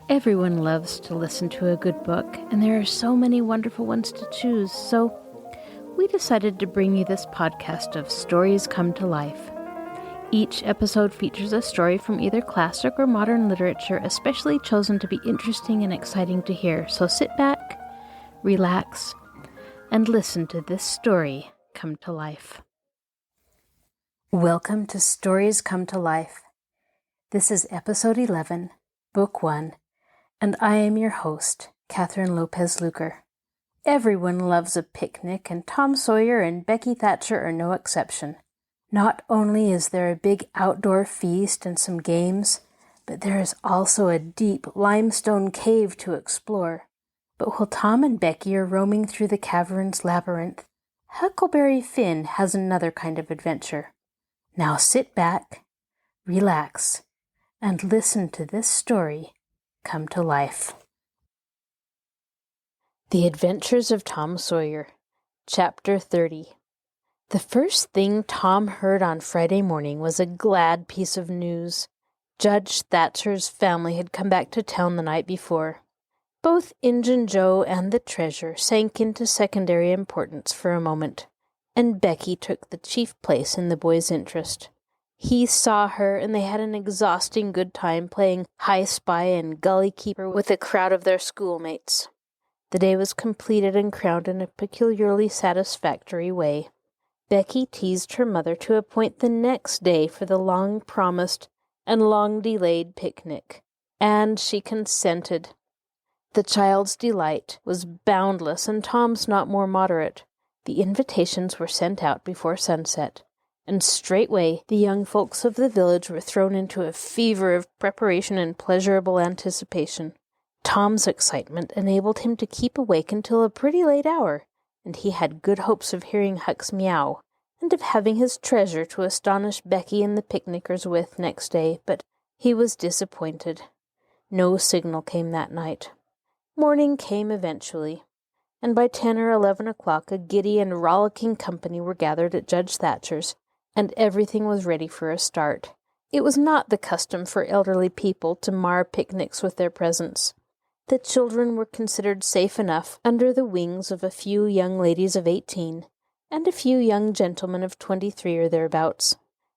Everyone loves to listen to a good book, and there are so many wonderful ones to choose, so we decided to bring you this podcast of Stories Come to Life. Each episode features a story from either classic or modern literature, especially chosen to be interesting and exciting to hear. So sit back, relax, and listen to this story come to life. Welcome to Stories Come to Life. This is episode 11, book 1. And I am your host, Kathryn Lopez Luker. Everyone loves a picnic, and Tom Sawyer and Becky Thatcher are no exception. Not only is there a big outdoor feast and some games, but there is also a deep limestone cave to explore. But while Tom and Becky are roaming through the cavern's labyrinth, Huckleberry Finn has another kind of adventure. Now sit back, relax, and listen to this story come to life. The Adventures of Tom Sawyer, Chapter 30. The first thing Tom heard on Friday morning was a glad piece of news. Judge Thatcher's family had come back to town the night before. Both Injun Joe and the treasure sank into secondary importance for a moment, and Becky took the chief place in the boy's interest. He saw her, and they had an exhausting good time playing High Spy and Gully Keeper with a crowd of their schoolmates. The day was completed and crowned in a peculiarly satisfactory way. Becky teased her mother to appoint the next day for the long-promised and long-delayed picnic, and she consented. The child's delight was boundless, and Tom's not more moderate. The invitations were sent out before sunset, and straightway the young folks of the village were thrown into a fever of preparation and pleasurable anticipation. Tom's excitement enabled him to keep awake until a pretty late hour, and he had good hopes of hearing Huck's meow, and of having his treasure to astonish Becky and the picnickers with next day, but he was disappointed. No signal came that night. Morning came eventually, and by 10 or 11 o'clock a giddy and rollicking company were gathered at Judge Thatcher's, and everything was ready for a start. It was not the custom for elderly people to mar picnics with their presence. The children were considered safe enough under the wings of a few young ladies of 18, and a few young gentlemen of 23 or thereabouts.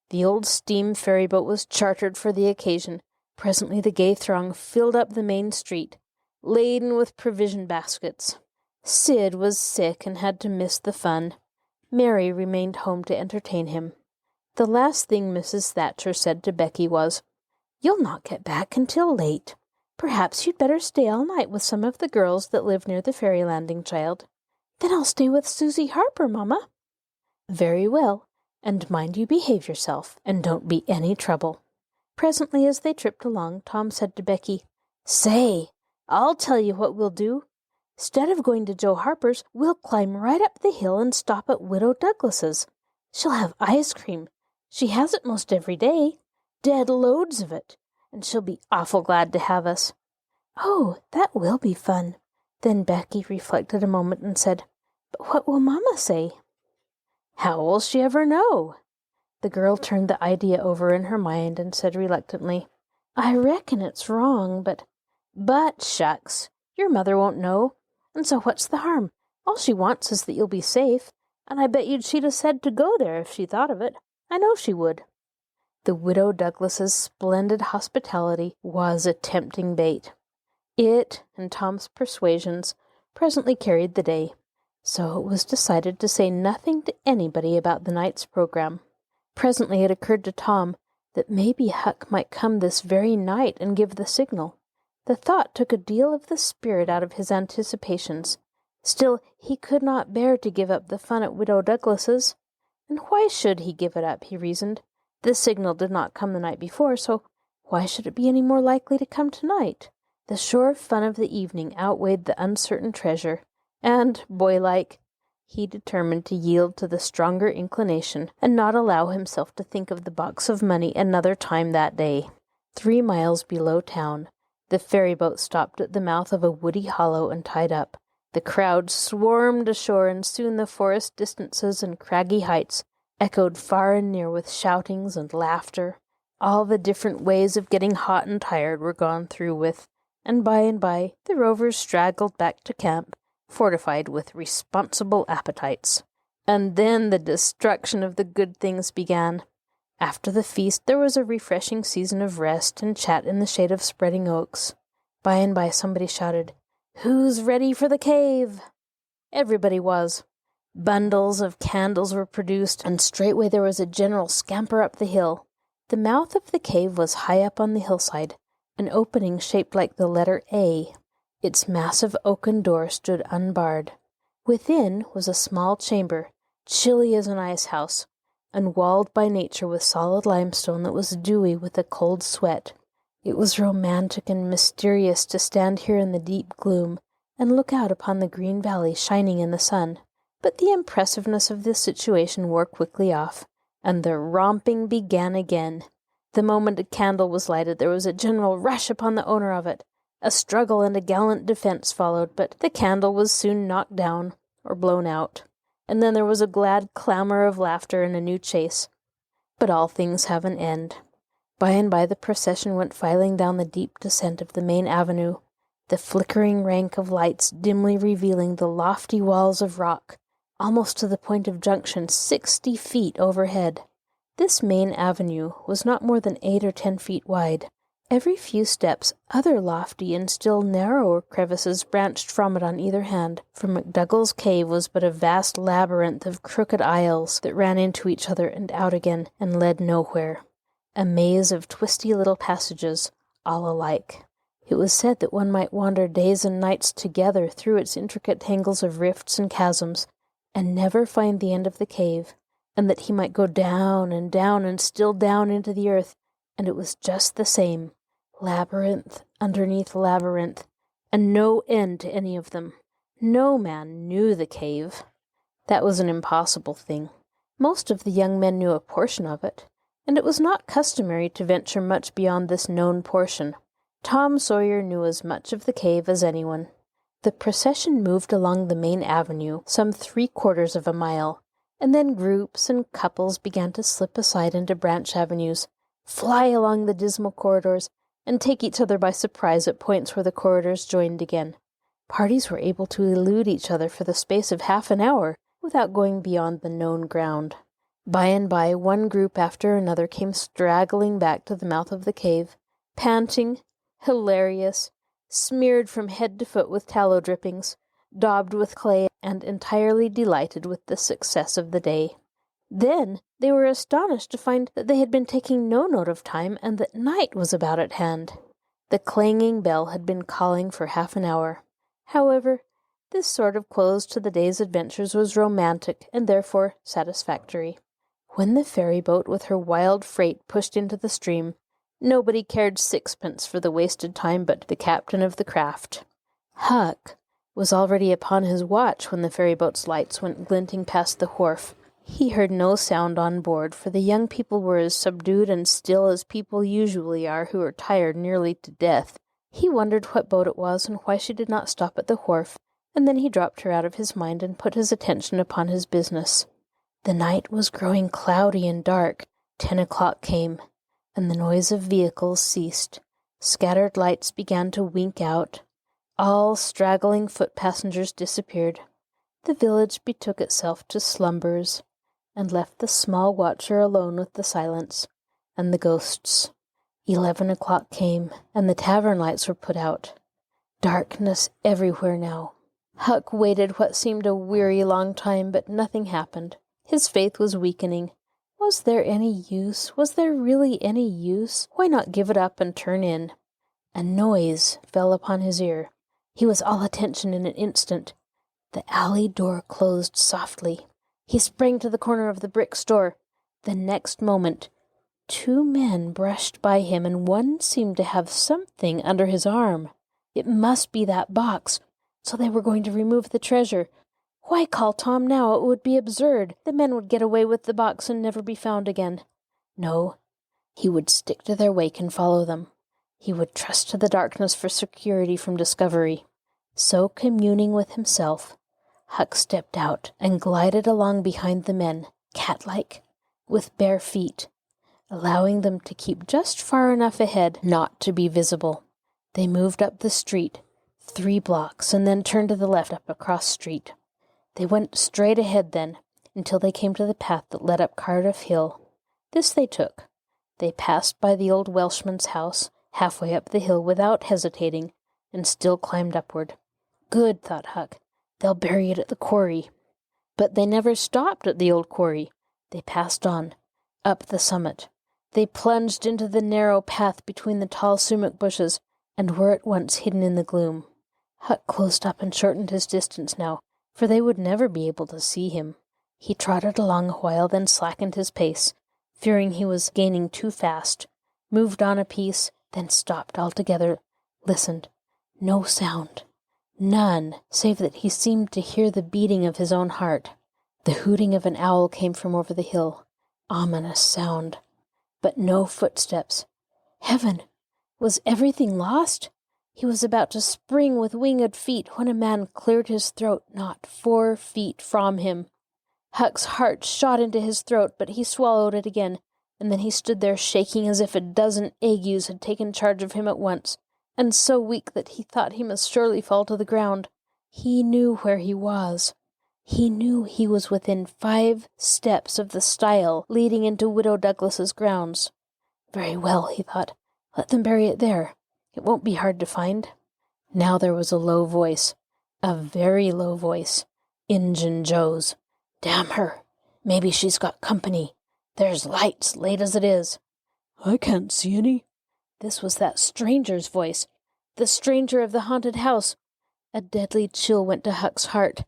The old steam ferryboat was chartered for the occasion. Presently the gay throng filled up the main street, laden with provision baskets. Sid was sick and had to miss the fun. Mary remained home to entertain him. The last thing Mrs. Thatcher said to Becky was, "You'll not get back until late. Perhaps you'd better stay all night with some of the girls that live near the ferry landing, child." "Then I'll stay with Susie Harper, Mamma." "Very well, and mind you behave yourself, and don't be any trouble." Presently, as they tripped along, Tom said to Becky, "Say, I'll tell you what we'll do. Instead of going to Joe Harper's, we'll climb right up the hill and stop at Widow Douglas's. She'll have ice cream. She has it most every day, dead loads of it, and she'll be awful glad to have us." "Oh, that will be fun." Then Becky reflected a moment and said, "But what will Mamma say?" "How will she ever know?" The girl turned the idea over in her mind and said reluctantly, "I reckon it's wrong, but—" "But shucks, your mother won't know, and so what's the harm? All she wants is that you'll be safe, and I bet she'd have said to go there if she thought of it. I know she would." The Widow Douglas's splendid hospitality was a tempting bait. It, and Tom's persuasions, presently carried the day, so it was decided to say nothing to anybody about the night's program. Presently it occurred to Tom that maybe Huck might come this very night and give the signal. The thought took a deal of the spirit out of his anticipations. Still, he could not bear to give up the fun at Widow Douglas's. And why should he give it up, he reasoned. The signal did not come the night before, so why should it be any more likely to come tonight? The sure fun of the evening outweighed the uncertain treasure, and, boylike, he determined to yield to the stronger inclination and not allow himself to think of the box of money another time that day. 3 miles below town, the ferryboat stopped at the mouth of a woody hollow and tied up. The crowd swarmed ashore, and soon the forest distances and craggy heights echoed far and near with shoutings and laughter. All the different ways of getting hot and tired were gone through with, and by the rovers straggled back to camp, fortified with responsible appetites. And then the destruction of the good things began. After the feast, there was a refreshing season of rest and chat in the shade of spreading oaks. By and by somebody shouted, "Who's ready for the cave?" Everybody was. Bundles of candles were produced, and straightway there was a general scamper up the hill. The mouth of the cave was high up on the hillside, an opening shaped like the letter A. Its massive oaken door stood unbarred. Within was a small chamber, chilly as an ice house, and walled by nature with solid limestone that was dewy with a cold sweat. It was romantic and mysterious to stand here in the deep gloom and look out upon the green valley shining in the sun. But the impressiveness of this situation wore quickly off, and the romping began again. The moment a candle was lighted, there was a general rush upon the owner of it. A struggle and a gallant defense followed, but the candle was soon knocked down or blown out, and then there was a glad clamor of laughter and a new chase. But all things have an end. By and by the procession went filing down the deep descent of the main avenue, the flickering rank of lights dimly revealing the lofty walls of rock, almost to the point of junction 60 feet overhead. This main avenue was not more than 8 or 10 feet wide. Every few steps, other lofty and still narrower crevices branched from it on either hand, for McDougall's cave was but a vast labyrinth of crooked aisles that ran into each other and out again and led nowhere. A maze of twisty little passages, all alike. It was said that one might wander days and nights together through its intricate tangles of rifts and chasms, and never find the end of the cave, and that he might go down and still down into the earth, and it was just the same, labyrinth underneath labyrinth, and no end to any of them. No man knew the cave. That was an impossible thing. Most of the young men knew a portion of it, and it was not customary to venture much beyond this known portion. Tom Sawyer knew as much of the cave as anyone. The procession moved along the main avenue some 3/4 of a mile, and then groups and couples began to slip aside into branch avenues, fly along the dismal corridors, and take each other by surprise at points where the corridors joined again. Parties were able to elude each other for the space of half an hour without going beyond the known ground. By and by, one group after another came straggling back to the mouth of the cave, panting, hilarious, smeared from head to foot with tallow drippings, daubed with clay, and entirely delighted with the success of the day. Then they were astonished to find that they had been taking no note of time, and that night was about at hand. The clanging bell had been calling for half an hour. However, this sort of close to the day's adventures was romantic, and therefore satisfactory. When the ferry boat with her wild freight pushed into the stream, nobody cared sixpence for the wasted time but the captain of the craft. Huck was already upon his watch when the ferryboat's lights went glinting past the wharf. He heard no sound on board, for the young people were as subdued and still as people usually are who are tired nearly to death. He wondered what boat it was and why she did not stop at the wharf, and then he dropped her out of his mind and put his attention upon his business. The night was growing cloudy and dark. 10 o'clock came, and the noise of vehicles ceased. Scattered lights began to wink out. All straggling foot passengers disappeared. The village betook itself to slumbers, and left the small watcher alone with the silence and the ghosts. 11 o'clock came, and the tavern lights were put out. Darkness everywhere now. Huck waited what seemed a weary long time, but nothing happened. His faith was weakening. Was there any use? Was there really any use? Why not give it up and turn in? A noise fell upon his ear. He was all attention in an instant. The alley door closed softly. He sprang to the corner of the brick store. The next moment, 2 men brushed by him, and one seemed to have something under his arm. It must be that box. So they were going to remove the treasure. Why call Tom now? It would be absurd. The men would get away with the box and never be found again. No, he would stick to their wake and follow them. He would trust to the darkness for security from discovery. So communing with himself, Huck stepped out and glided along behind the men, cat-like, with bare feet, allowing them to keep just far enough ahead not to be visible. They moved up the street 3 blocks and then turned to the left up across street. They went straight ahead then until they came to the path that led up Cardiff Hill. This they took. They passed by the old Welshman's house halfway up the hill without hesitating and still climbed upward. Good, thought Huck. They'll bury it at the quarry. But they never stopped at the old quarry. They passed on, up the summit. They plunged into the narrow path between the tall sumac bushes and were at once hidden in the gloom. Huck closed up and shortened his distance now, for they would never be able to see him. He trotted along a while, then slackened his pace, fearing he was gaining too fast, moved on a piece, then stopped altogether, listened. No sound. None, save that he seemed to hear the beating of his own heart. The hooting of an owl came from over the hill. Ominous sound. But no footsteps. Heaven! Was everything lost? He was about to spring with winged feet when a man cleared his throat not 4 feet from him. Huck's heart shot into his throat, but he swallowed it again, and then he stood there shaking as if a dozen agues had taken charge of him at once, and so weak that he thought he must surely fall to the ground. He knew where he was. He knew he was within 5 steps of the stile leading into Widow Douglas's grounds. Very well, he thought. Let them bury it there. It won't be hard to find. Now there was a low voice, a very low voice. Injun Joe's. Damn her. Maybe she's got company. There's lights, late as it is. I can't see any. This was that stranger's voice, the stranger of the haunted house. A deadly chill went to Huck's heart.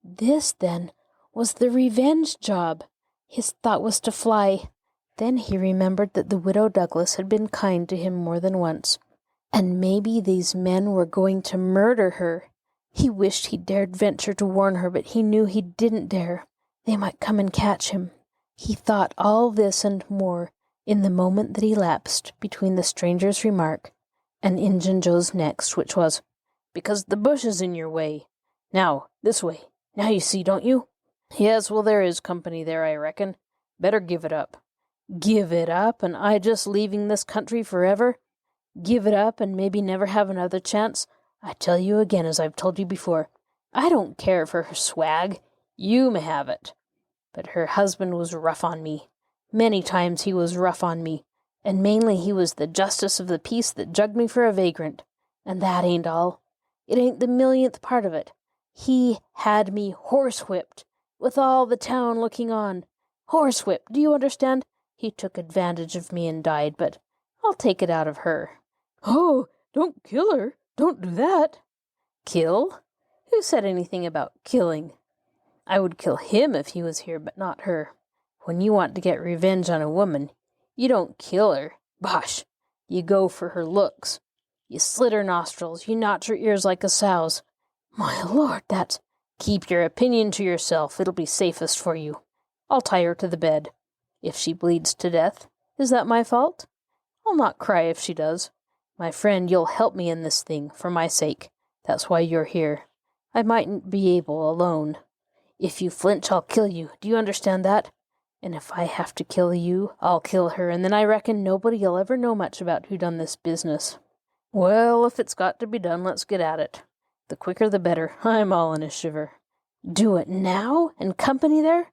This, then, was the revenge job. His thought was to fly. Then he remembered that the Widow Douglas had been kind to him more than once, and maybe these men were going to murder her. He wished he dared venture to warn her, but he knew he didn't dare. They might come and catch him. He thought all this and more in the moment that elapsed between the stranger's remark and Injun Joe's next, which was, "Because the bush is in your way. Now, this way. Now you see, don't you? Yes, well, there is company there, I reckon. Better give it up." Give it up, and I just leaving this country forever? Give it up and maybe never have another chance? I tell you again, as I've told you before, I don't care for her swag. You may have it. But her husband was rough on me. Many times he was rough on me, and mainly he was the justice of the peace that jugged me for a vagrant. And that ain't all. It ain't the millionth part of it. He had me horsewhipped, with all the town looking on. Horsewhipped, do you understand? He took advantage of me and died, but I'll take it out of her. Oh, don't kill her. Don't do that. Kill? Who said anything about killing? I would kill him if he was here, but not her. When you want to get revenge on a woman, you don't kill her. Bosh! You go for her looks. You slit her nostrils. You notch her ears like a sow's. My lord, that's... Keep your opinion to yourself. It'll be safest for you. I'll tie her to the bed. If she bleeds to death, is that my fault? I'll not cry if she does. My friend, you'll help me in this thing, for my sake. That's why you're here. I mightn't be able alone. If you flinch, I'll kill you. Do you understand that? And if I have to kill you, I'll kill her, and then I reckon nobody'll ever know much about who done this business. Well, if it's got to be done, let's get at it. The quicker the better. I'm all in a shiver. Do it now? And company there?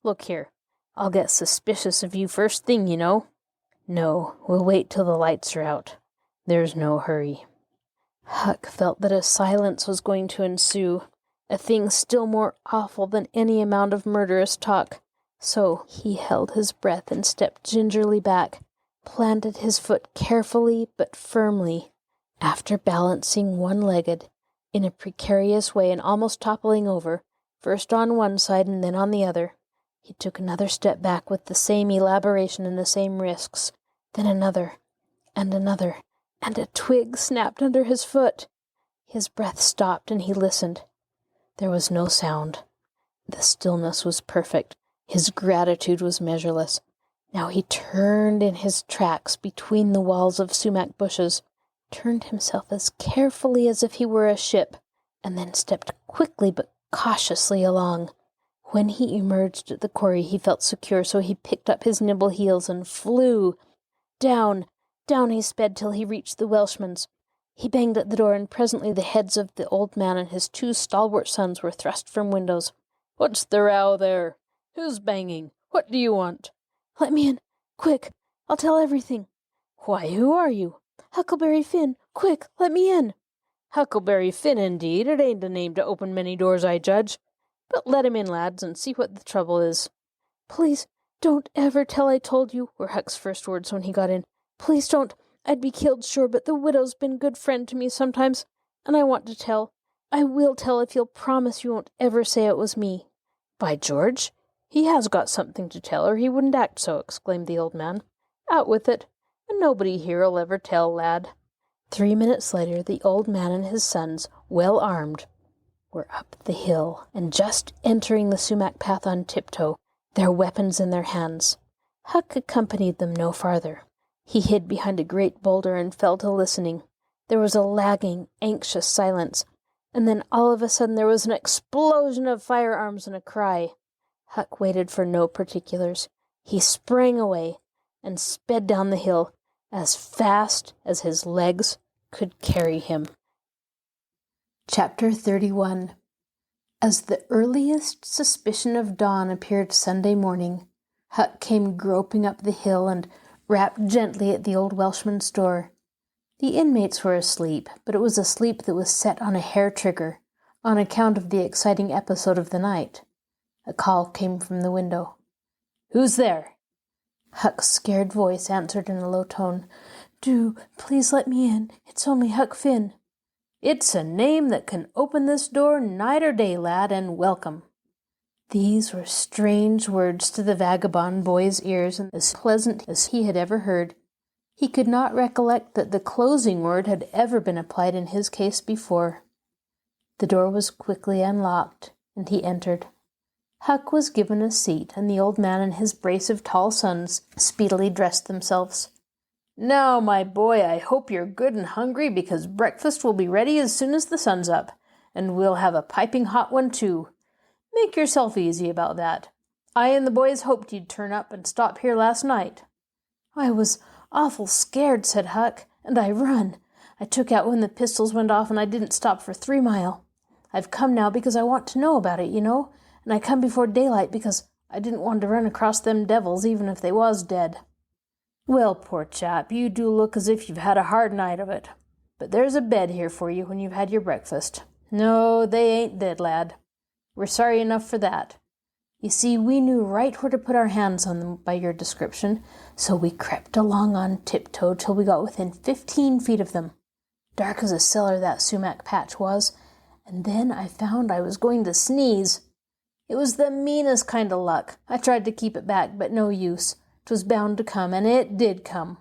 Look here. I'll get suspicious of you first thing, you know. No, we'll wait till the lights are out. There's no hurry. Huck felt that a silence was going to ensue, a thing still more awful than any amount of murderous talk. So he held his breath and stepped gingerly back, planted his foot carefully but firmly. After balancing one-legged, in a precarious way and almost toppling over, first on one side and then on the other, he took another step back with the same elaboration and the same risks, then another, and a twig snapped under his foot. His breath stopped and he listened. There was no sound. The stillness was perfect. His gratitude was measureless. Now he turned in his tracks between the walls of sumac bushes, turned himself as carefully as if he were a ship, and then stepped quickly but cautiously along. When he emerged at the quarry he felt secure, so he picked up his nimble heels and flew. Down he sped till he reached the Welshman's. He banged at the door, and presently the heads of the old man and his 2 stalwart sons were thrust from windows. "What's the row there? Who's banging? What do you want?" "Let me in. Quick. I'll tell everything." "Why, who are you?" "Huckleberry Finn. Quick, let me in." "Huckleberry Finn, indeed. It ain't a name to open many doors, I judge. But let him in, lads, and see what the trouble is." "Please, don't ever tell I told you," were Huck's first words when he got in. "Please don't. I'd be killed, sure, but the widow's been good friend to me sometimes, and I want to tell. I will tell if you'll promise you won't ever say it was me." "By George, he has got something to tell, or he wouldn't act so," exclaimed the old man. "Out with it, and nobody here'll ever tell, lad." 3 minutes later, the old man and his sons, well armed, were up the hill, and just entering the sumac path on tiptoe, their weapons in their hands. Huck accompanied them no farther. He hid behind a great boulder and fell to listening. There was a lagging, anxious silence, and then all of a sudden there was an explosion of firearms and a cry. Huck waited for no particulars. He sprang away and sped down the hill as fast as his legs could carry him. Chapter 31. As the earliest suspicion of dawn appeared Sunday morning, Huck came groping up the hill and rapped gently at the old Welshman's door. The inmates were asleep, but it was a sleep that was set on a hair trigger, on account of the exciting episode of the night. A call came from the window. "Who's there?" Huck's scared voice answered in a low tone. "Do, please let me in. It's only Huck Finn." "It's a name that can open this door night or day, lad, and welcome." These were strange words to the vagabond boy's ears, and as pleasant as he had ever heard. He could not recollect that the closing word had ever been applied in his case before. The door was quickly unlocked, and he entered. Huck was given a seat, and the old man and his brace of tall sons speedily dressed themselves. "Now, my boy, I hope you're good and hungry, because breakfast will be ready as soon as the sun's up, and we'll have a piping hot one, too. Make yourself easy about that. I and the boys hoped you'd turn up and stop here last night." "I was awful scared," said Huck, "and I run. I took out when the pistols went off, and I didn't stop for 3 mile. I've come now because I want to know about it, you know, and I come before daylight because I didn't want to run across them devils, even if they was dead." "Well, poor chap, you do look as if you've had a hard night of it. But there's a bed here for you when you've had your breakfast. No, they ain't dead, lad. We're sorry enough for that. You see, we knew right where to put our hands on them by your description, so we crept along on tiptoe till we got within 15 feet of them. Dark as a cellar that sumac patch was, and then I found I was going to sneeze. It was the meanest kind of luck. I tried to keep it back, but no use. 'Twas bound to come, and it did come.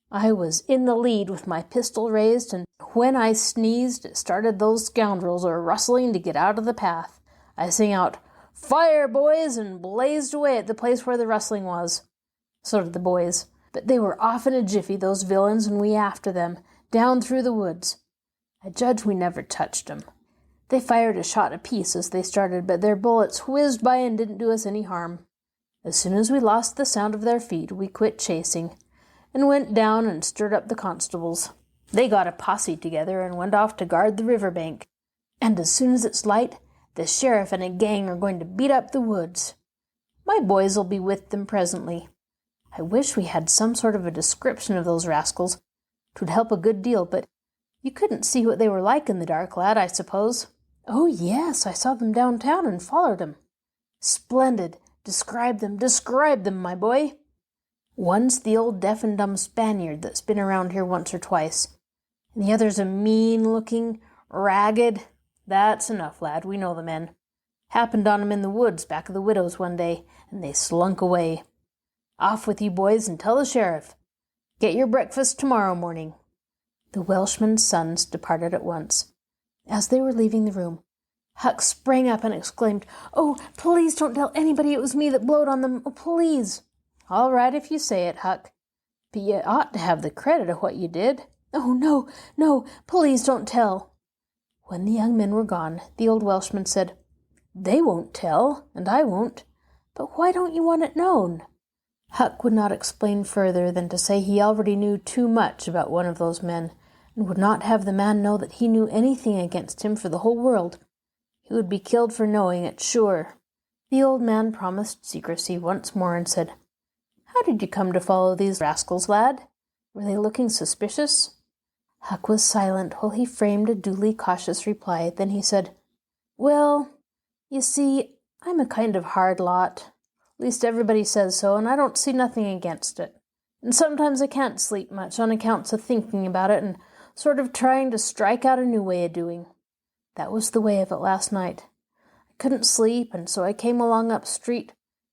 I was in the lead with my pistol raised, and when I sneezed, it started those scoundrels rustling to get out of the path. I sang out, 'Fire, boys!' and blazed away at the place where the rustling was. So did the boys. But they were off in a jiffy, those villains, and we after them, down through the woods. I judge we never touched 'em. They fired a shot apiece as they started, but their bullets whizzed by and didn't do us any harm. As soon as we lost the sound of their feet, we quit chasing, and went down and stirred up the constables. They got a posse together and went off to guard the river bank. And as soon as it's light, the sheriff and a gang are going to beat up the woods. My boys'll be with them presently. I wish we had some sort of a description of those rascals. 'Twould help a good deal, but you couldn't see what they were like in the dark, lad, I suppose." "Oh, yes, I saw them downtown and followed them." "Splendid. Describe them, my boy." "One's the old deaf and dumb Spaniard that's been around here once or twice, and the other's a mean-looking, ragged—" "That's enough, lad. We know the men. Happened on 'em in the woods back of the widow's one day, and they slunk away. Off with you, boys, and tell the sheriff. Get your breakfast tomorrow morning." The Welshman's sons departed at once. As they were leaving the room, Huck sprang up and exclaimed, "Oh, please don't tell anybody it was me that blowed on them. Oh, please." "All right if you say it, Huck. But you ought to have the credit of what you did." "Oh, no, no, please don't tell." When the young men were gone, the old Welshman said, "They won't tell, and I won't. But why don't you want it known?" Huck would not explain further than to say he already knew too much about one of those men, and would not have the man know that he knew anything against him for the whole world. He would be killed for knowing it, sure. The old man promised secrecy once more and said, "How did you come to follow these rascals, lad? Were they looking suspicious?" Huck was silent while he framed a duly cautious reply. Then he said, "Well, you see, I'm a kind of hard lot. At least everybody says so, and I don't see nothing against it. And sometimes I can't sleep much on accounts of thinking about it and sort of trying to strike out a new way of doing. That was the way of it last night. I couldn't sleep, and so I came along up street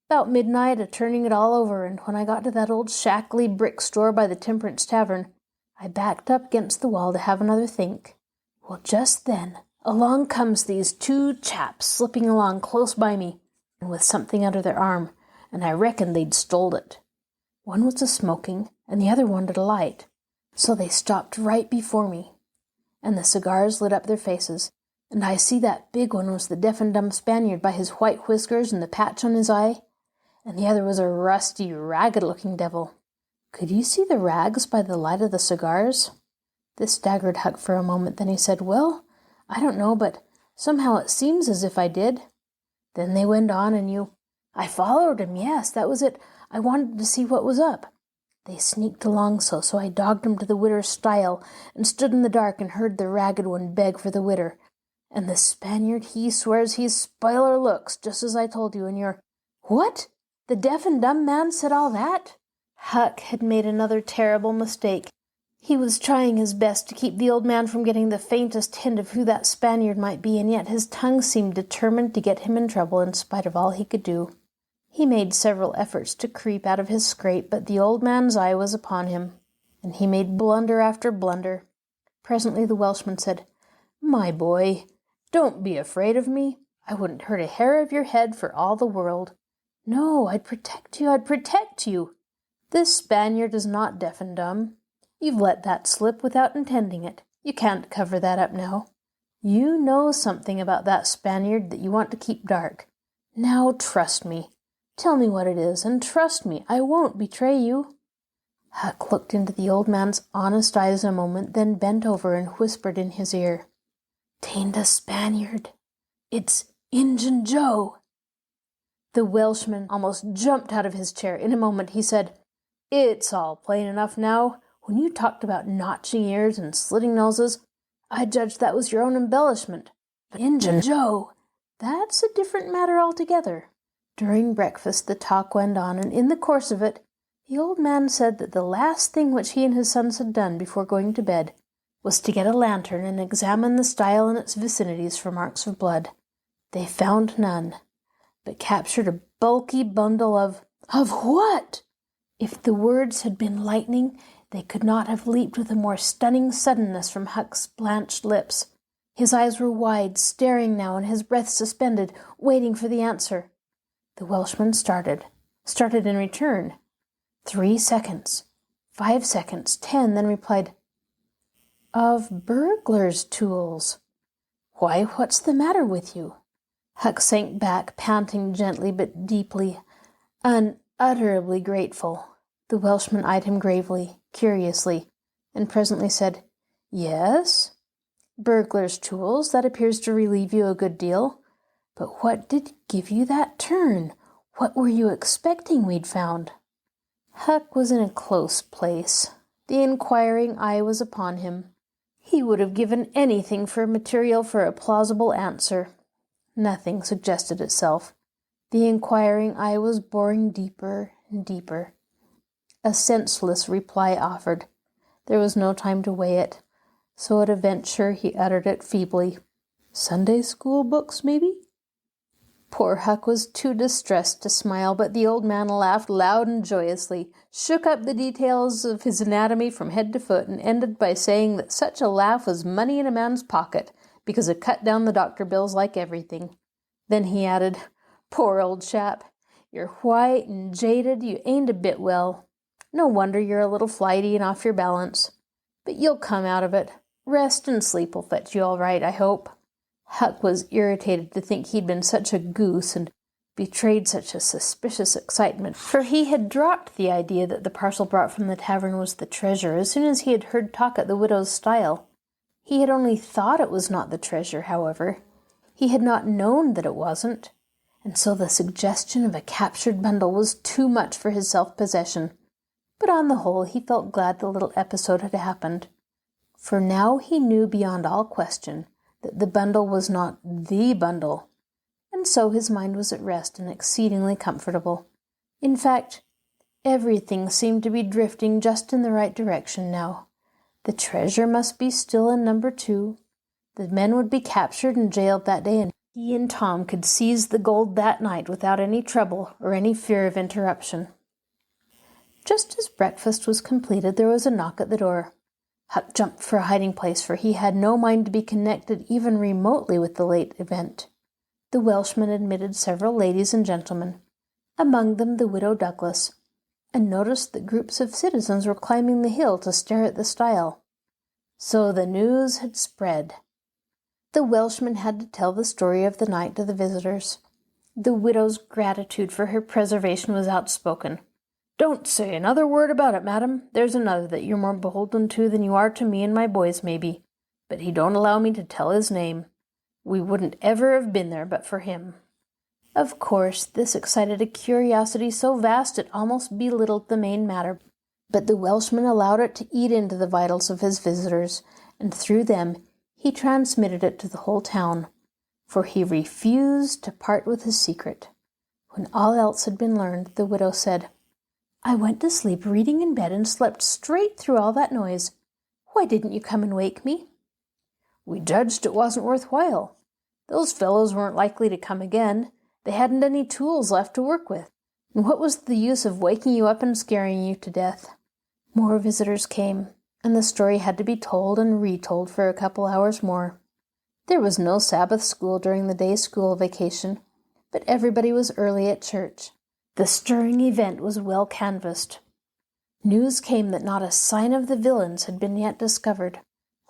about midnight a-turning it all over, and when I got to that old shackly brick store by the Temperance Tavern, I backed up against the wall to have another think. Well, just then, along comes these two chaps slipping along close by me, and with something under their arm, and I reckoned they'd stoled it. One was a-smoking, and the other wanted a light. So they stopped right before me, and the cigars lit up their faces, and I see that big one was the deaf and dumb Spaniard by his white whiskers and the patch on his eye, and the other was a rusty, ragged-looking devil. Could you see the rags by the light of the cigars?" This staggered Huck for a moment. Then he said, "Well, I don't know, but somehow it seems as if I did." Then they went on, and you... "I followed him, yes, that was it. I wanted to see what was up. They sneaked along so I dogged 'em to the widder's stile and stood in the dark and heard the ragged one beg for the widder. And the Spaniard, he swears he's spoiler looks, just as I told you, and you're—" "What? The deaf and dumb man said all that?" Huck had made another terrible mistake. He was trying his best to keep the old man from getting the faintest hint of who that Spaniard might be, and yet his tongue seemed determined to get him in trouble in spite of all he could do. He made several efforts to creep out of his scrape, but the old man's eye was upon him, and he made blunder after blunder. Presently the Welshman said, "My boy, don't be afraid of me. I wouldn't hurt a hair of your head for all the world. No, I'd protect you, I'd protect you. This Spaniard is not deaf and dumb. You've let that slip without intending it. You can't cover that up now. You know something about that Spaniard that you want to keep dark. Now trust me. Tell me what it is, and trust me, I won't betray you." Huck looked into the old man's honest eyes a moment, then bent over and whispered in his ear, "'Tain't a Spaniard. It's Injun Joe." The Welshman almost jumped out of his chair. In a moment he said, "It's all plain enough now. When you talked about notching ears and slitting noses, I judged that was your own embellishment. But Injun Joe, that's a different matter altogether." During breakfast the talk went on, and in the course of it, the old man said that the last thing which he and his sons had done before going to bed was to get a lantern and examine the stile and its vicinities for marks of blood. They found none, but captured a bulky bundle of what? If the words had been lightning, they could not have leaped with a more stunning suddenness from Huck's blanched lips. His eyes were wide, staring now, and his breath suspended, waiting for the answer. The Welshman started in return. 3 seconds, 5 seconds, 10, then replied, "Of burglars' tools." "Why, what's the matter with you?" Huck sank back, panting gently but deeply, unutterably grateful. The Welshman eyed him gravely, curiously, and presently said, "Yes, burglars' tools, that appears to relieve you a good deal. But what did give you that turn? What were you expecting we'd found?" Huck was in a close place. The inquiring eye was upon him. He would have given anything for material for a plausible answer. Nothing suggested itself. The inquiring eye was boring deeper and deeper. A senseless reply offered. There was no time to weigh it, so at a venture he uttered it feebly. "Sunday school books, maybe?" Poor Huck was too distressed to smile, but the old man laughed loud and joyously, shook up the details of his anatomy from head to foot, and ended by saying that such a laugh was money in a man's pocket, because it cut down the doctor bills like everything. Then he added, "Poor old chap, you're white and jaded, you ain't a bit well. No wonder you're a little flighty and off your balance. But you'll come out of it. Rest and sleep will fetch you all right, I hope." Huck was irritated to think he'd been such a goose, and betrayed such a suspicious excitement, for he had dropped the idea that the parcel brought from the tavern was the treasure as soon as he had heard talk at the widow's stile. He had only thought it was not the treasure, however. He had not known that it wasn't, and so the suggestion of a captured bundle was too much for his self-possession. But on the whole, he felt glad the little episode had happened, for now he knew beyond all question that the bundle was not the bundle, and so his mind was at rest and exceedingly comfortable. In fact, everything seemed to be drifting just in the right direction now. The treasure must be still in number 2. The men would be captured and jailed that day, and he and Tom could seize the gold that night without any trouble or any fear of interruption. Just as breakfast was completed, there was a knock at the door. Huck jumped for a hiding place, for he had no mind to be connected even remotely with the late event. The Welshman admitted several ladies and gentlemen, among them the widow Douglas, and noticed that groups of citizens were climbing the hill to stare at the stile. So the news had spread. The Welshman had to tell the story of the night to the visitors. The widow's gratitude for her preservation was outspoken. "Don't say another word about it, madam. There's another that you're more beholden to than you are to me and my boys, maybe. But he don't allow me to tell his name. We wouldn't ever have been there but for him." Of course, this excited a curiosity so vast it almost belittled the main matter, but the Welshman allowed it to eat into the vitals of his visitors, and through them he transmitted it to the whole town, for he refused to part with his secret. When all else had been learned, the widow said, "I went to sleep reading in bed and slept straight through all that noise. Why didn't you come and wake me?" "We judged it wasn't worth while. Those fellows weren't likely to come again. They hadn't any tools left to work with. And what was the use of waking you up and scaring you to death?" More visitors came, and the story had to be told and retold for a couple hours more. There was no Sabbath school during the day school vacation, but everybody was early at church. The stirring event was well canvassed. News came that not a sign of the villains had been yet discovered.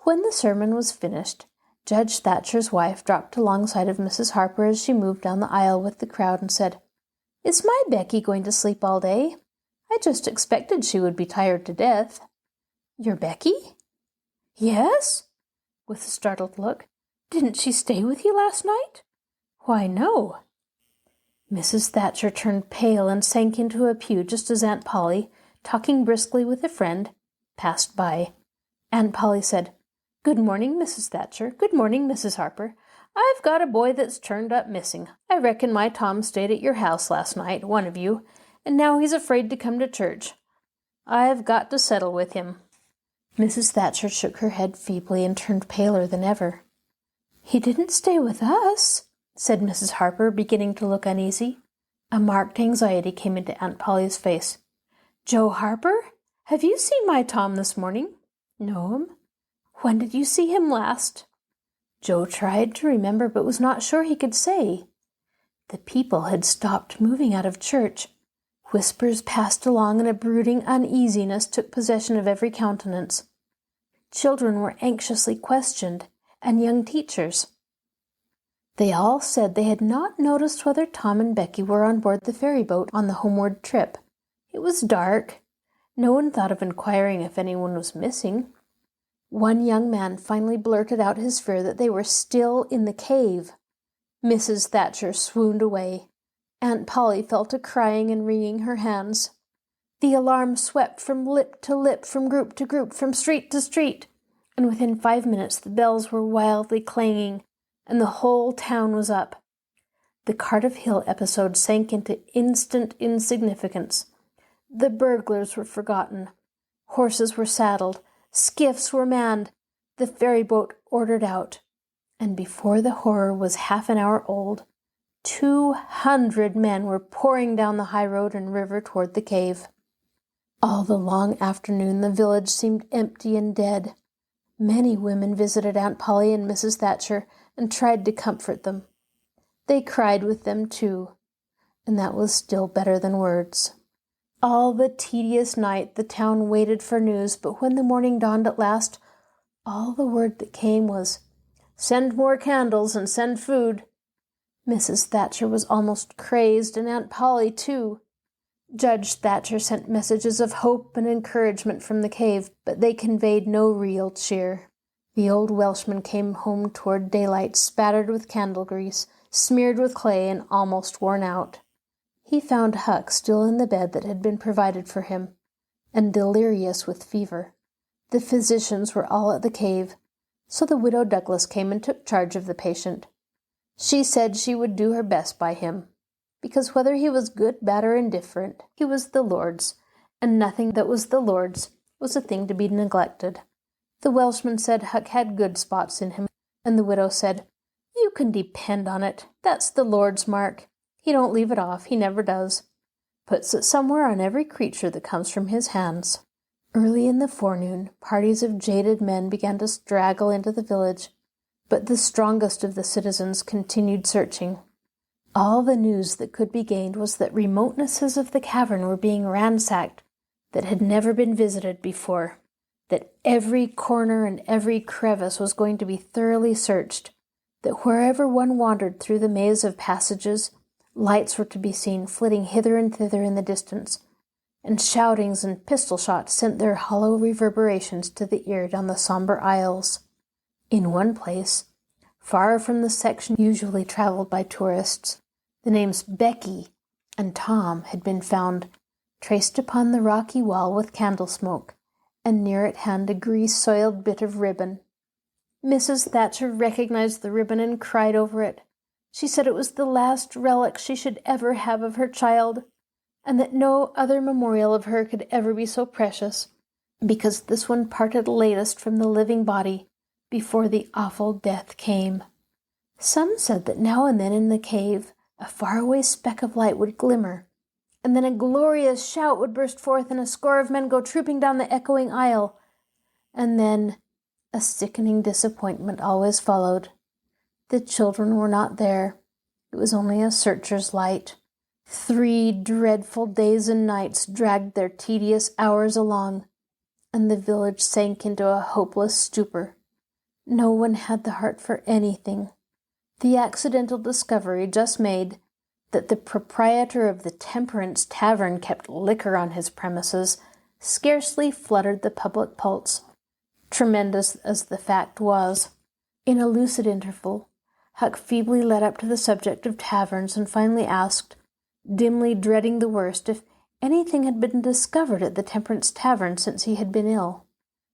When the sermon was finished, Judge Thatcher's wife dropped alongside of Mrs. Harper as she moved down the aisle with the crowd and said, "Is my Becky going to sleep all day? I just expected she would be tired to death." "Your Becky?" "Yes," with a startled look. "Didn't she stay with you last night?" "Why, no." Mrs. Thatcher turned pale and sank into a pew just as Aunt Polly, talking briskly with a friend, passed by. Aunt Polly said, "Good morning, Mrs. Thatcher. Good morning, Mrs. Harper. I've got a boy that's turned up missing. I reckon my Tom stayed at your house last night, one of you, and now he's afraid to come to church. I've got to settle with him." Mrs. Thatcher shook her head feebly and turned paler than ever. "He didn't stay with us," said Mrs. Harper, beginning to look uneasy. A marked anxiety came into Aunt Polly's face. "Joe Harper, have you seen my Tom this morning?" "No'm." "When did you see him last?" Joe tried to remember, but was not sure he could say. The people had stopped moving out of church. Whispers passed along, and a brooding uneasiness took possession of every countenance. Children were anxiously questioned, and young teachers. They all said they had not noticed whether Tom and Becky were on board the ferry boat on the homeward trip. It was dark. No one thought of inquiring if anyone was missing. One young man finally blurted out his fear that they were still in the cave. Mrs. Thatcher swooned away. Aunt Polly fell to crying and wringing her hands. The alarm swept from lip to lip, from group to group, from street to street, and within 5 minutes the bells were wildly clanging, and the whole town was up. The Cardiff Hill episode sank into instant insignificance. The burglars were forgotten. Horses were saddled. Skiffs were manned, the ferry boat ordered out, and before the horror was half an hour old, 200 men were pouring down the high road and river toward the cave. All the long afternoon the village seemed empty and dead. Many women visited Aunt Polly and Mrs. Thatcher and tried to comfort them. They cried with them too, and that was still better than words. All the tedious night the town waited for news, but when the morning dawned at last, all the word that came was, "Send more candles and send food." Mrs. Thatcher was almost crazed, and Aunt Polly, too. Judge Thatcher sent messages of hope and encouragement from the cave, but they conveyed no real cheer. The old Welshman came home toward daylight, spattered with candle grease, smeared with clay, and almost worn out. He found Huck still in the bed that had been provided for him, and delirious with fever. The physicians were all at the cave, so the widow Douglas came and took charge of the patient. She said she would do her best by him, because whether he was good, bad, or indifferent, he was the Lord's, and nothing that was the Lord's was a thing to be neglected. The Welshman said Huck had good spots in him, and the widow said, "You can depend on it. That's the Lord's mark. He don't leave it off. He never does. Puts it somewhere on every creature that comes from his hands." Early in the forenoon, parties of jaded men began to straggle into the village, but the strongest of the citizens continued searching. All the news that could be gained was that remotenesses of the cavern were being ransacked that had never been visited before, that every corner and every crevice was going to be thoroughly searched, that wherever one wandered through the maze of passages, lights were to be seen flitting hither and thither in the distance, and shoutings and pistol shots sent their hollow reverberations to the ear down the somber aisles. In one place, far from the section usually traveled by tourists, the names Becky and Tom had been found, traced upon the rocky wall with candle smoke, and near at hand a grease-soiled bit of ribbon. Mrs. Thatcher recognized the ribbon and cried over it. She said it was the last relic she should ever have of her child, and that no other memorial of her could ever be so precious, because this one parted latest from the living body before the awful death came. Some said that now and then in the cave a faraway speck of light would glimmer, and then a glorious shout would burst forth and a score of men go trooping down the echoing aisle, and then a sickening disappointment always followed. The children were not there. It was only a searcher's light. 3 dreadful days and nights dragged their tedious hours along, and the village sank into a hopeless stupor. No one had the heart for anything. The accidental discovery just made that the proprietor of the Temperance Tavern kept liquor on his premises scarcely fluttered the public pulse, tremendous as the fact was. In a lucid interval, Huck feebly led up to the subject of taverns and finally asked, dimly dreading the worst, if anything had been discovered at the Temperance Tavern since he had been ill.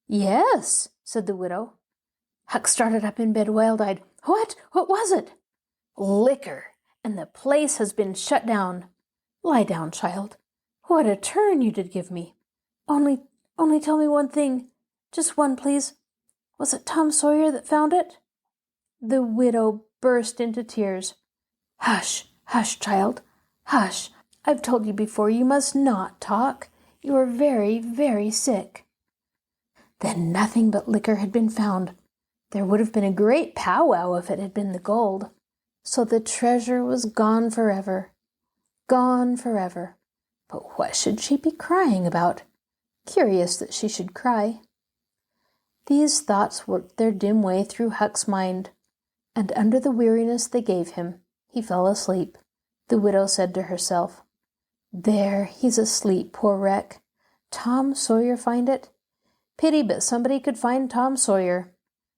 "Yes," said the widow. Huck started up in bed, wild-eyed. "What? What was it?" "Liquor, and the place has been shut down." "Lie down, child. What a turn you did give me. Only tell me one thing. Just one, please. Was it Tom Sawyer that found it?" The widow burst into tears. "Hush, hush, child. Hush. I've told you before, you must not talk. You are very, very sick." Then nothing but liquor had been found. There would have been a great powwow if it had been the gold. So the treasure was gone forever. Gone forever. But what should she be crying about? Curious that she should cry. These thoughts worked their dim way through Huck's mind, and under the weariness they gave him, he fell asleep. The widow said to herself, "There, he's asleep, poor wreck. Tom Sawyer find it? Pity but somebody could find Tom Sawyer.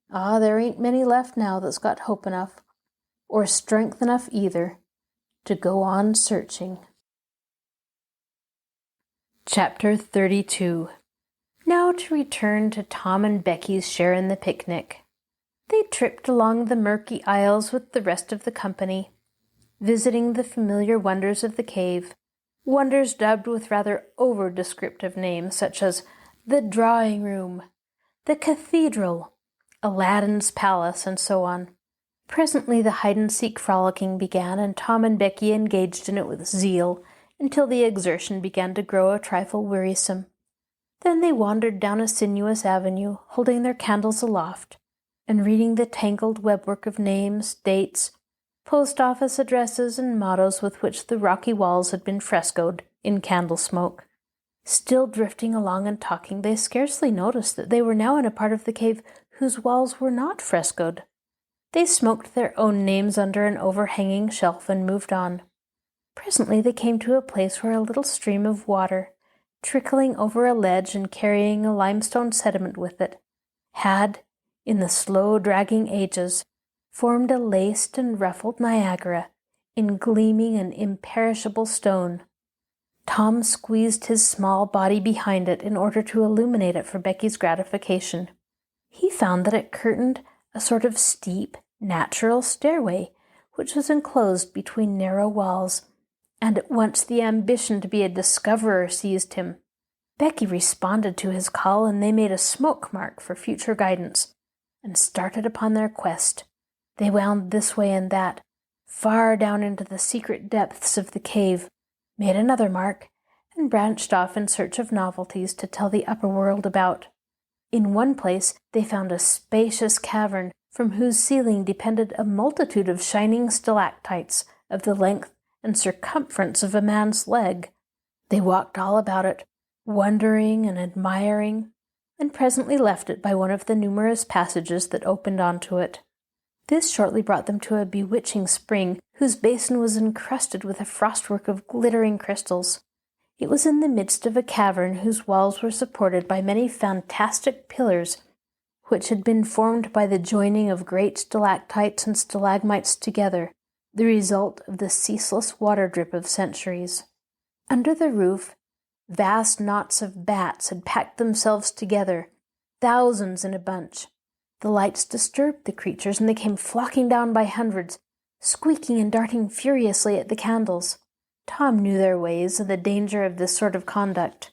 Ah, there ain't many left now that's got hope enough, or strength enough either, to go on searching." Chapter 32. Now to return to Tom and Becky's share in the picnic. They tripped along the murky aisles with the rest of the company, visiting the familiar wonders of the cave, wonders dubbed with rather over-descriptive names such as the drawing room, the cathedral, Aladdin's palace, and so on. Presently the hide-and-seek frolicking began, and Tom and Becky engaged in it with zeal until the exertion began to grow a trifle wearisome. Then they wandered down a sinuous avenue, holding their candles aloft, and reading the tangled webwork of names, dates, post-office addresses, and mottos with which the rocky walls had been frescoed in candle smoke. Still drifting along and talking, they scarcely noticed that they were now in a part of the cave whose walls were not frescoed. They smoked their own names under an overhanging shelf and moved on. Presently they came to a place where a little stream of water, trickling over a ledge and carrying a limestone sediment with it, had, in the slow dragging ages, formed a laced and ruffled Niagara in gleaming and imperishable stone. Tom squeezed his small body behind it in order to illuminate it for Becky's gratification. He found that it curtained a sort of steep, natural stairway, which was enclosed between narrow walls, and at once the ambition to be a discoverer seized him. Becky responded to his call, and they made a smoke mark for future guidance, and started upon their quest. They wound this way and that, far down into the secret depths of the cave, made another mark, and branched off in search of novelties to tell the upper world about. In one place they found a spacious cavern from whose ceiling depended a multitude of shining stalactites of the length and circumference of a man's leg. They walked all about it, wondering and admiring, and presently left it by one of the numerous passages that opened onto it. This shortly brought them to a bewitching spring whose basin was encrusted with a frostwork of glittering crystals. It was in the midst of a cavern whose walls were supported by many fantastic pillars, which had been formed by the joining of great stalactites and stalagmites together, the result of the ceaseless water drip of centuries. Under the roof, vast knots of bats had packed themselves together, thousands in a bunch. The lights disturbed the creatures, and they came flocking down by hundreds, squeaking and darting furiously at the candles. Tom knew their ways and the danger of this sort of conduct.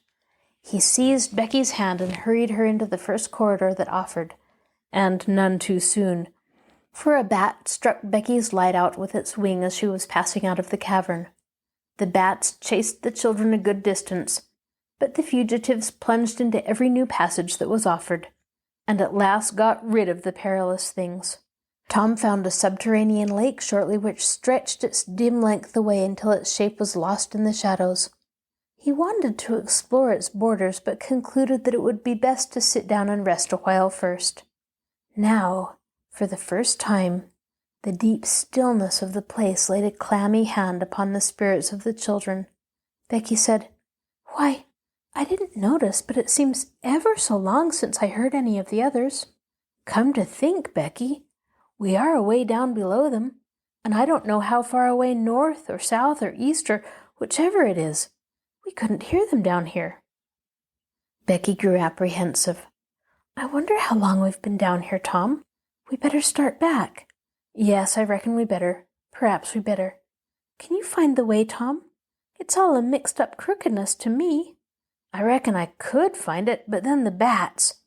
He seized Becky's hand and hurried her into the first corridor that offered, and none too soon, for a bat struck Becky's light out with its wing as she was passing out of the cavern. The bats chased the children a good distance, but the fugitives plunged into every new passage that was offered, and at last got rid of the perilous things. Tom found a subterranean lake shortly which stretched its dim length away until its shape was lost in the shadows. He wanted to explore its borders, but concluded that it would be best to sit down and rest a while first. Now, for the first time, the deep stillness of the place laid a clammy hand upon the spirits of the children. Becky said, "Why, I didn't notice, but it seems ever so long since I heard any of the others." "Come to think, Becky, we are away down below them, and I don't know how far away north or south or east or whichever it is. We couldn't hear them down here." Becky grew apprehensive. "I wonder how long we've been down here, Tom. We better start back." "Yes, I reckon we better. Perhaps we better. Can you find the way, Tom? It's all a mixed-up crookedness to me." "I reckon I could find it, but then the bats.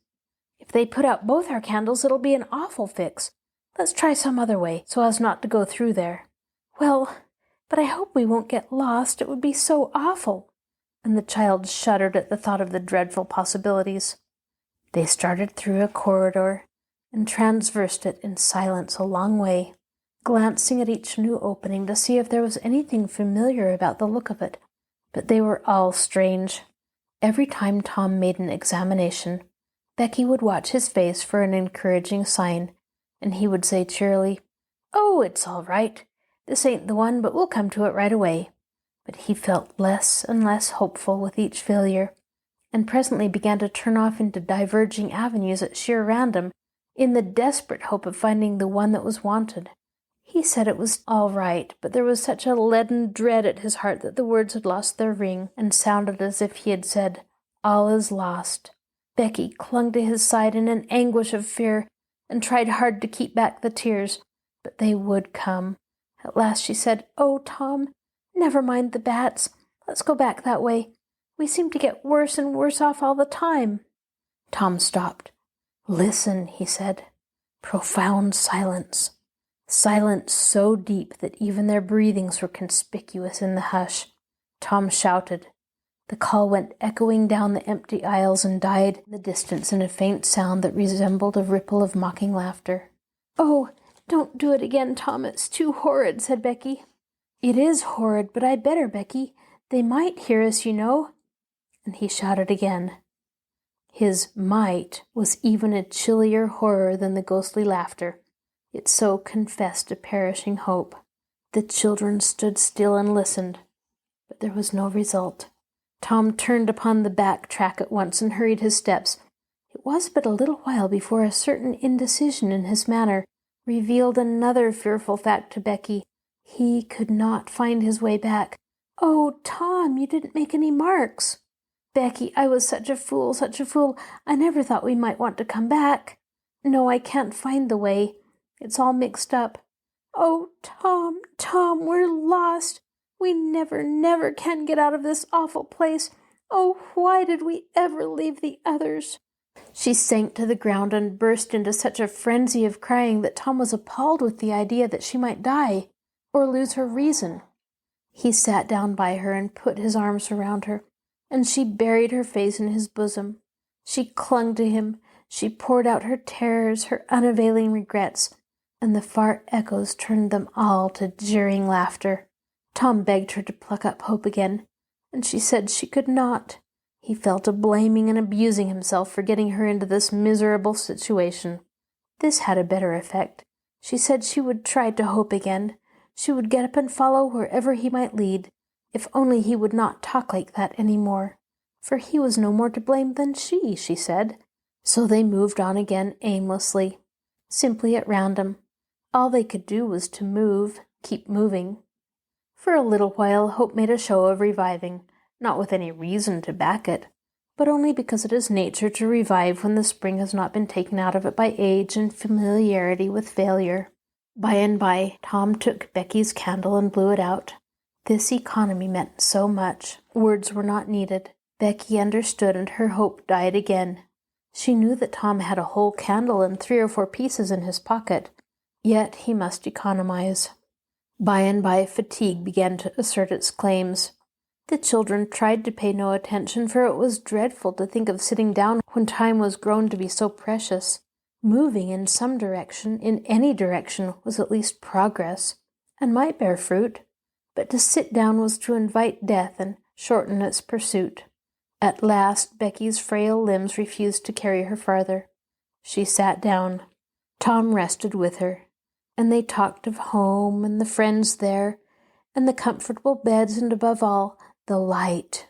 If they put out both our candles, it'll be an awful fix. Let's try some other way, so as not to go through there." "Well, but I hope we won't get lost. It would be so awful." And the child shuddered at the thought of the dreadful possibilities. They started through a corridor and transversed it in silence a long way, glancing at each new opening to see if there was anything familiar about the look of it. But they were all strange. Every time Tom made an examination, Becky would watch his face for an encouraging sign, and he would say cheerily, "Oh, it's all right. This ain't the one, but we'll come to it right away." But he felt less and less hopeful with each failure, and presently began to turn off into diverging avenues at sheer random, in the desperate hope of finding the one that was wanted. He said it was all right, but there was such a leaden dread at his heart that the words had lost their ring and sounded as if he had said, "All is lost." Becky clung to his side in an anguish of fear and tried hard to keep back the tears, but they would come. At last she said, "Oh, Tom, never mind the bats. Let's go back that way. We seem to get worse and worse off all the time." Tom stopped. "Listen," he said. Profound silence. Silence so deep that even their breathings were conspicuous in the hush. Tom shouted. The call went echoing down the empty aisles and died in the distance in a faint sound that resembled a ripple of mocking laughter. "Oh, don't do it again, Tom. It's too horrid," said Becky. "It is horrid, but I better, Becky. They might hear us, you know." And he shouted again. His might was even a chillier horror than the ghostly laughter. It so confessed a perishing hope. The children stood still and listened, but there was no result. Tom turned upon the back track at once and hurried his steps. It was but a little while before a certain indecision in his manner revealed another fearful fact to Becky. He could not find his way back. "Oh, Tom, you didn't make any marks." "Becky, I was such a fool, such a fool. I never thought we might want to come back. No, I can't find the way. It's all mixed up. Oh, Tom, Tom, we're lost. We never can get out of this awful place. Oh, why did we ever leave the others?" She sank to the ground and burst into such a frenzy of crying that Tom was appalled with the idea that she might die or lose her reason. He sat down by her and put his arms around her, and she buried her face in his bosom. She clung to him. She poured out her terrors, her unavailing regrets, and the far echoes turned them all to jeering laughter. Tom begged her to pluck up hope again, and she said she could not. He fell to blaming and abusing himself for getting her into this miserable situation. This had a better effect. She said she would try to hope again. She would get up and follow wherever he might lead, if only he would not talk like that any more. For he was no more to blame than she said. So they moved on again aimlessly, simply at random. All they could do was to move, keep moving. For a little while hope made a show of reviving, not with any reason to back it, but only because it is nature to revive when the spring has not been taken out of it by age and familiarity with failure. By and by, Tom took Becky's candle and blew it out. This economy meant so much. Words were not needed. Becky understood, and her hope died again. She knew that Tom had a whole candle and 3 or 4 pieces in his pocket, yet he must economize. By and by, fatigue began to assert its claims. The children tried to pay no attention, for it was dreadful to think of sitting down when time was grown to be so precious. Moving in some direction, in any direction, was at least progress, and might bear fruit, but to sit down was to invite death and shorten its pursuit. At last, Becky's frail limbs refused to carry her farther. She sat down. Tom rested with her, and they talked of home and the friends there, and the comfortable beds, and above all, the light.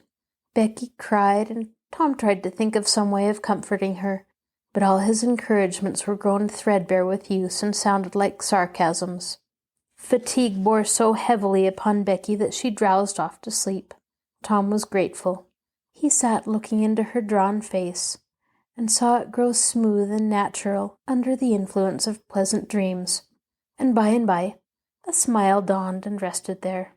Becky cried, and Tom tried to think of some way of comforting her, but all his encouragements were grown threadbare with use and sounded like sarcasms. Fatigue bore so heavily upon Becky that she drowsed off to sleep. Tom was grateful. He sat looking into her drawn face, and saw it grow smooth and natural under the influence of pleasant dreams, and by, a smile dawned and rested there.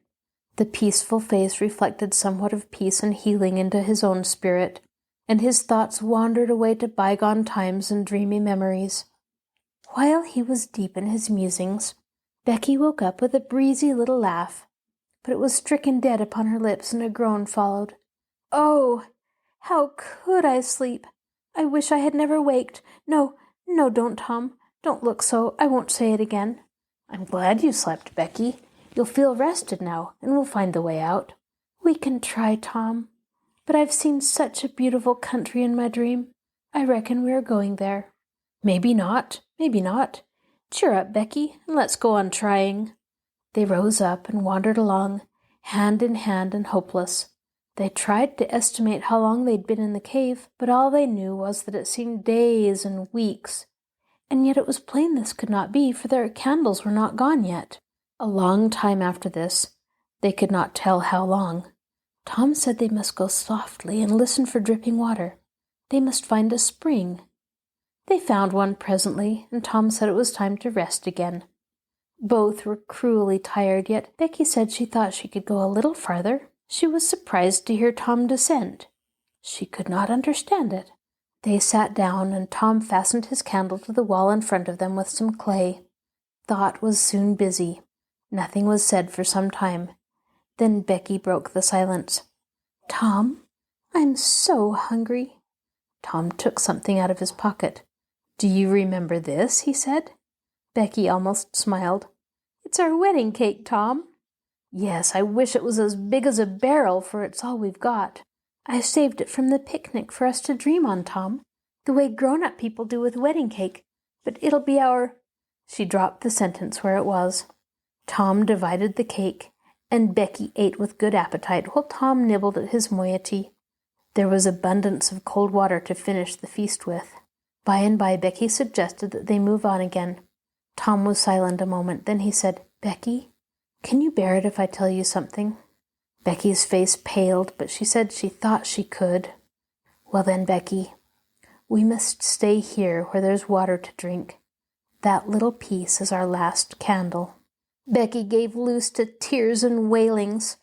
The peaceful face reflected somewhat of peace and healing into his own spirit, and his thoughts wandered away to bygone times and dreamy memories. While he was deep in his musings, Becky woke up with a breezy little laugh, but it was stricken dead upon her lips, and a groan followed. "Oh, how could I sleep? I wish I had never waked. No, don't, Tom. Don't look so. I won't say it again." "I'm glad you slept, Becky. You'll feel rested now, and we'll find the way out." "We can try, Tom. But I've seen such a beautiful country in my dream. I reckon we are going there." Maybe not. Cheer up, Becky, and let's go on trying." They rose up and wandered along, hand in hand and hopeless. They tried to estimate how long they'd been in the cave, but all they knew was that it seemed days and weeks. And yet it was plain this could not be, for their candles were not gone yet. A long time after this, they could not tell how long, Tom said they must go softly and listen for dripping water. They must find a spring. They found one presently, and Tom said it was time to rest again. Both were cruelly tired, yet Becky said she thought she could go a little farther. She was surprised to hear Tom dissent. She could not understand it. They sat down, and Tom fastened his candle to the wall in front of them with some clay. Thought was soon busy. Nothing was said for some time. Then Becky broke the silence. "Tom, I'm so hungry." Tom took something out of his pocket. "Do you remember this?" he said. Becky almost smiled. "It's our wedding cake, Tom." "Yes, I wish it was as big as a barrel, for it's all we've got. I saved it from the picnic for us to dream on, Tom, the way grown-up people do with wedding cake. But it'll be our—" She dropped the sentence where it was. Tom divided the cake, and Becky ate with good appetite while Tom nibbled at his moiety. There was abundance of cold water to finish the feast with. By and by Becky suggested that they move on again. Tom was silent a moment. Then he said, "Becky, can you bear it if I tell you something?" Becky's face paled, but she said she thought she could. "Well then, Becky, we must stay here where there's water to drink. That little piece is our last candle." Becky gave loose to tears and wailings.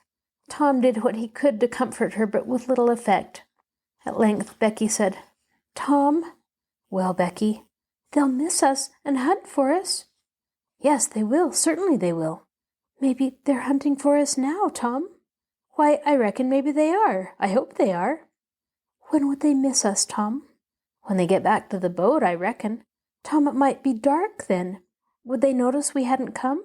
Tom did what he could to comfort her, but with little effect. At length Becky said, "Tom." "Well, Becky?" "They'll miss us and hunt for us." "Yes, they will. Certainly they will." "Maybe they're hunting for us now, Tom." "Why, I reckon maybe they are. I hope they are." "When would they miss us, Tom?" "When they get back to the boat, I reckon." "Tom, it might be dark then. Would they notice we hadn't come?"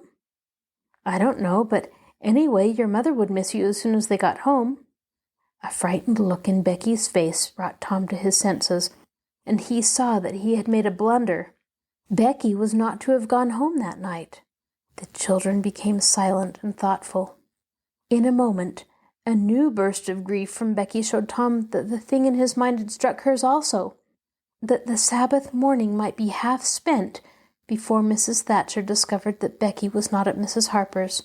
"I don't know, but anyway, your mother would miss you as soon as they got home." A frightened look in Becky's face brought Tom to his senses, and he saw that he had made a blunder. Becky was not to have gone home that night. The children became silent and thoughtful. In a moment, a new burst of grief from Becky showed Tom that the thing in his mind had struck hers also, that the Sabbath morning might be half spent before Mrs. Thatcher discovered that Becky was not at Mrs. Harper's.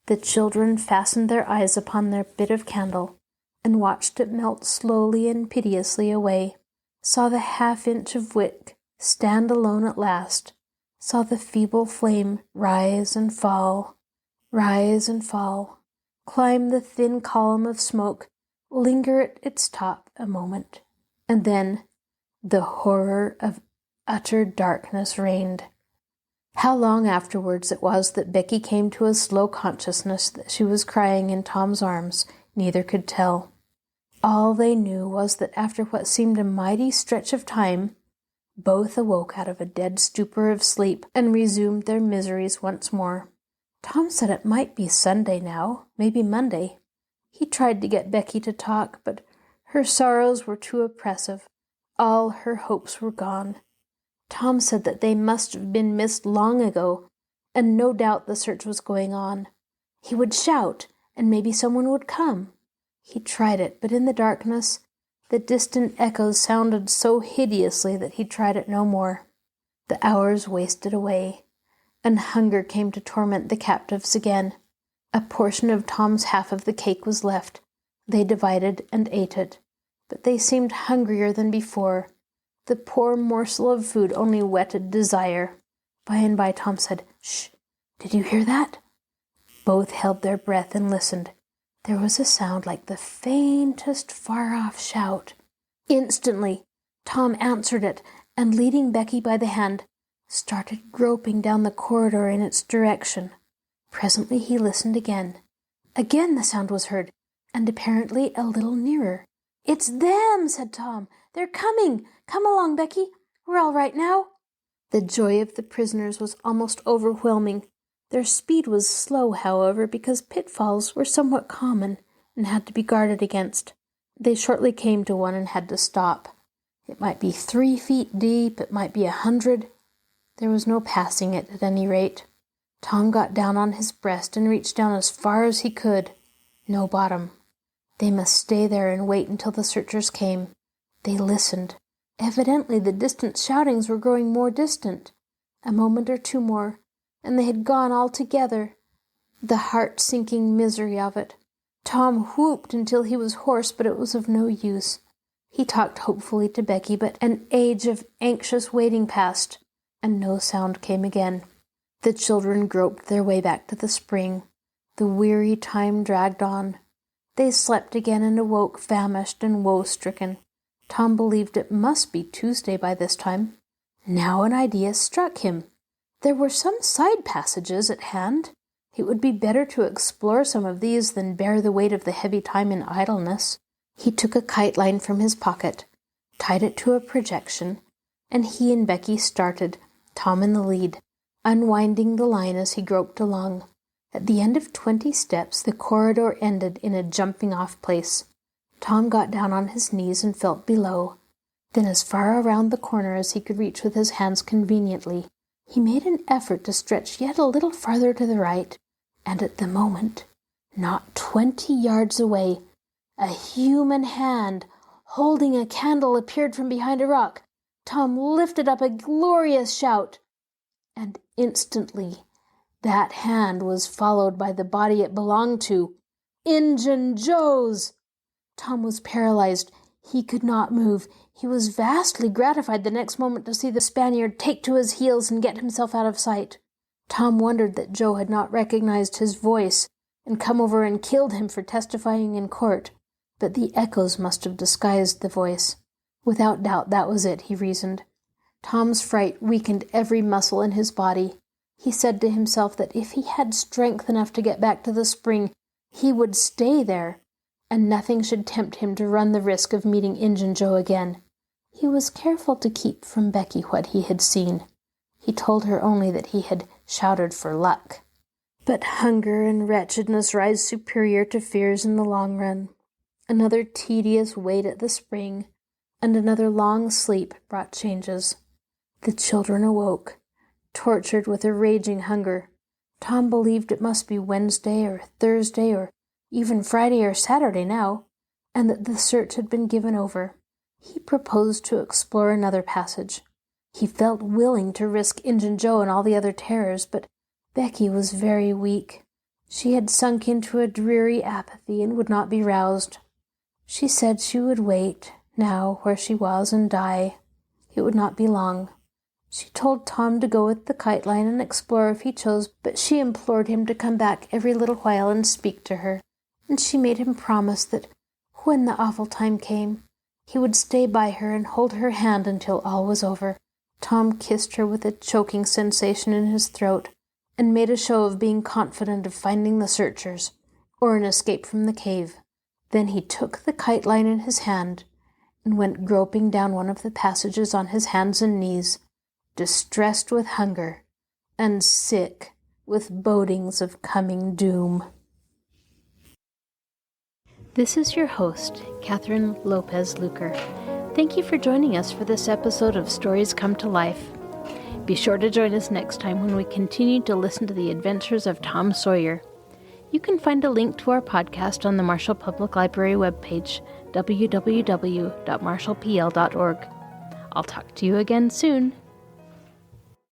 The children fastened their eyes upon their bit of candle and watched it melt slowly and piteously away, saw the half-inch of wick stand alone at last, saw the feeble flame rise and fall, climb the thin column of smoke, linger at its top a moment, and then the horror of utter darkness reigned. How long afterwards it was that Becky came to a slow consciousness that she was crying in Tom's arms, neither could tell. All they knew was that after what seemed a mighty stretch of time, both awoke out of a dead stupor of sleep and resumed their miseries once more. Tom said it might be Sunday now, maybe Monday. He tried to get Becky to talk, but her sorrows were too oppressive. All her hopes were gone. Tom said that they must have been missed long ago, and no doubt the search was going on. He would shout, and maybe someone would come. He tried it, but in the darkness, the distant echoes sounded so hideously that he tried it no more. The hours wasted away, and hunger came to torment the captives again. A portion of Tom's half of the cake was left. They divided and ate it, but they seemed hungrier than before. The poor morsel of food only whetted desire. By and by Tom said, "Shh! Did you hear that?" Both held their breath and listened. There was a sound like the faintest far-off shout. Instantly, Tom answered it, and leading Becky by the hand, started groping down the corridor in its direction. Presently he listened again. Again the sound was heard, and apparently a little nearer. "It's them," said Tom. "They're coming. Come along, Becky. We're all right now." The joy of the prisoners was almost overwhelming. Their speed was slow, however, because pitfalls were somewhat common and had to be guarded against. They shortly came to one and had to stop. It might be 3 feet deep, it might be 100. There was no passing it, at any rate. Tom got down on his breast and reached down as far as he could. No bottom. They must stay there and wait until the searchers came. They listened. Evidently the distant shoutings were growing more distant. A moment or two more, and they had gone altogether. The heart-sinking misery of it. Tom whooped until he was hoarse, but it was of no use. He talked hopefully to Becky, but an age of anxious waiting passed, and no sound came again. The children groped their way back to the spring. The weary time dragged on. They slept again and awoke famished and woe-stricken. Tom believed it must be Tuesday by this time. Now an idea struck him. There were some side passages at hand. It would be better to explore some of these than bear the weight of the heavy time in idleness. He took a kite line from his pocket, tied it to a projection, and he and Becky started, Tom in the lead, unwinding the line as he groped along. At the end of 20 steps, the corridor ended in a jumping-off place. Tom got down on his knees and felt below. Then as far around the corner as he could reach with his hands conveniently, He made an effort to stretch yet a little farther to the right, and at the moment, not 20 yards away, a human hand holding a candle appeared from behind a rock. Tom lifted up a glorious shout, and instantly that hand was followed by the body it belonged to, Injun Joe's. Tom was paralyzed. He could not move. He was vastly gratified the next moment to see the Spaniard take to his heels and get himself out of sight. Tom wondered that Joe had not recognized his voice and come over and killed him for testifying in court, but the echoes must have disguised the voice. Without doubt, that was it, he reasoned. Tom's fright weakened every muscle in his body. He said to himself that if he had strength enough to get back to the spring, he would stay there, and nothing should tempt him to run the risk of meeting Injun Joe again. He was careful to keep from Becky what he had seen. He told her only that he had shouted for luck. But hunger and wretchedness rise superior to fears in the long run. Another tedious wait at the spring, and another long sleep brought changes. The children awoke, tortured with a raging hunger. Tom believed it must be Wednesday or Thursday or even Friday or Saturday now, and that the search had been given over. He proposed to explore another passage. He felt willing to risk Injun Joe and all the other terrors, but Becky was very weak. She had sunk into a dreary apathy and would not be roused. She said she would wait, now, where she was, and die. It would not be long. She told Tom to go with the kite line and explore if he chose, but she implored him to come back every little while and speak to her, and she made him promise that when the awful time came, he would stay by her and hold her hand until all was over. Tom kissed her with a choking sensation in his throat, and made a show of being confident of finding the searchers, or an escape from the cave. Then he took the kite line in his hand, and went groping down one of the passages on his hands and knees, distressed with hunger, and sick with bodings of coming doom. This is your host, Kathryn Lopez Luker. Thank you for joining us for this episode of Stories Come to Life. Be sure to join us next time when we continue to listen to the adventures of Tom Sawyer. You can find a link to our podcast on the Marshall Public Library webpage, www.marshallpl.org. I'll talk to you again soon.